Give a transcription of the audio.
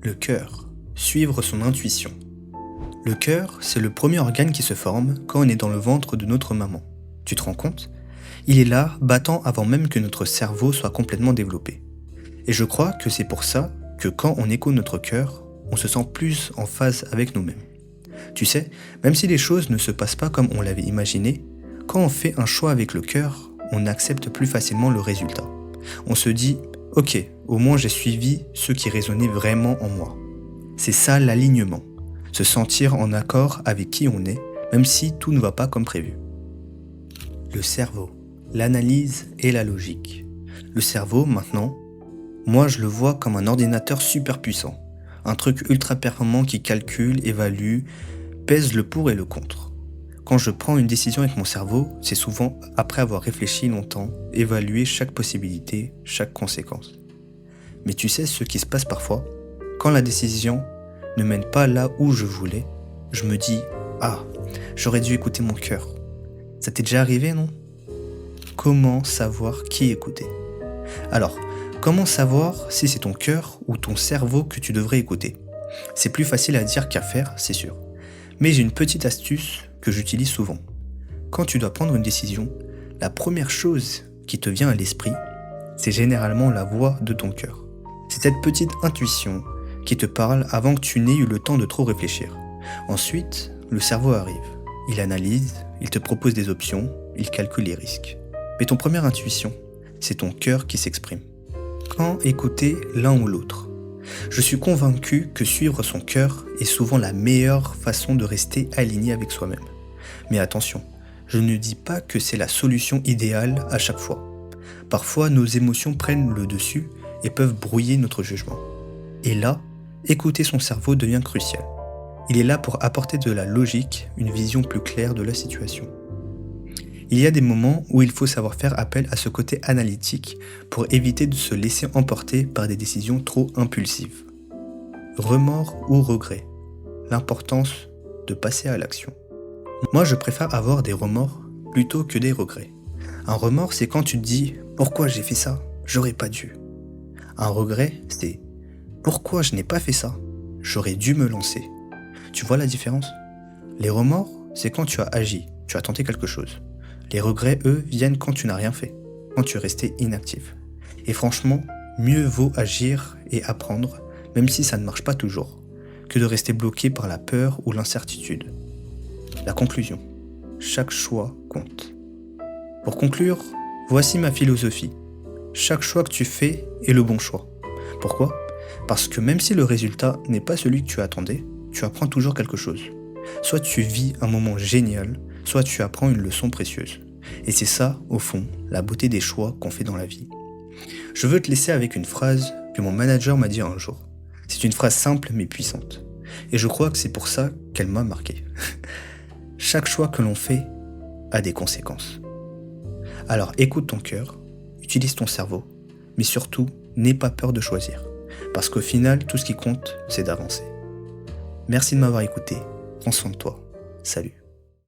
Le cœur. Suivre son intuition. Le cœur, c'est le premier organe qui se forme quand on est dans le ventre de notre maman. Tu te rends compte ? Il est là, battant avant même que notre cerveau soit complètement développé. Et je crois que c'est pour ça que quand on écoute notre cœur, on se sent plus en phase avec nous-mêmes. Tu sais, même si les choses ne se passent pas comme on l'avait imaginé, quand on fait un choix avec le cœur, on accepte plus facilement le résultat. On se dit « Ok, au moins j'ai suivi ce qui résonnait vraiment en moi ». C'est ça l'alignement, se sentir en accord avec qui on est, même si tout ne va pas comme prévu. Le cerveau, l'analyse et la logique. Le cerveau, maintenant, moi je le vois comme un ordinateur super puissant. Un truc ultra performant qui calcule, évalue, pèse le pour et le contre. Quand je prends une décision avec mon cerveau, c'est souvent après avoir réfléchi longtemps, évalué chaque possibilité, chaque conséquence. Mais tu sais ce qui se passe parfois ? Quand la décision ne mène pas là où je voulais, je me dis « Ah, j'aurais dû écouter mon cœur ». Ça t'est déjà arrivé, non ? Comment savoir qui écouter ? Alors, comment savoir si c'est ton cœur ou ton cerveau que tu devrais écouter ? C'est plus facile à dire qu'à faire, c'est sûr. Mais j'ai une petite astuce que j'utilise souvent. Quand tu dois prendre une décision, la première chose qui te vient à l'esprit, c'est généralement la voix de ton cœur. C'est cette petite intuition qui te parle avant que tu n'aies eu le temps de trop réfléchir. Ensuite, le cerveau arrive. Il analyse, il te propose des options, il calcule les risques. Mais ton première intuition, c'est ton cœur qui s'exprime. Quand écouter l'un ou l'autre ? Je suis convaincu que suivre son cœur est souvent la meilleure façon de rester aligné avec soi-même. Mais attention, je ne dis pas que c'est la solution idéale à chaque fois. Parfois, nos émotions prennent le dessus et peuvent brouiller notre jugement. Et là, écouter son cerveau devient crucial. Il est là pour apporter de la logique, une vision plus claire de la situation. Il y a des moments où il faut savoir faire appel à ce côté analytique pour éviter de se laisser emporter par des décisions trop impulsives. Remords ou regrets. L'importance de passer à l'action. Moi, je préfère avoir des remords plutôt que des regrets. Un remords, c'est quand tu te dis « Pourquoi j'ai fait ça ? J'aurais pas dû ». Un regret, c'est « Pourquoi je n'ai pas fait ça ? J'aurais dû me lancer ». Tu vois la différence ? Les remords, c'est quand tu as agi, tu as tenté quelque chose. Les regrets, eux, viennent quand tu n'as rien fait, quand tu es resté inactif. Et franchement, mieux vaut agir et apprendre, même si ça ne marche pas toujours, que de rester bloqué par la peur ou l'incertitude. La conclusion. Chaque choix compte. Pour conclure, voici ma philosophie. Chaque choix que tu fais est le bon choix. Pourquoi ? Parce que même si le résultat n'est pas celui que tu attendais, tu apprends toujours quelque chose. Soit tu vis un moment génial, soit tu apprends une leçon précieuse. Et c'est ça, au fond, la beauté des choix qu'on fait dans la vie. Je veux te laisser avec une phrase que mon manager m'a dit un jour. C'est une phrase simple mais puissante. Et je crois que c'est pour ça qu'elle m'a marqué. Chaque choix que l'on fait a des conséquences. Alors écoute ton cœur, utilise ton cerveau, mais surtout, n'aie pas peur de choisir. Parce qu'au final, tout ce qui compte, c'est d'avancer. Merci de m'avoir écouté. Prends soin de toi. Salut.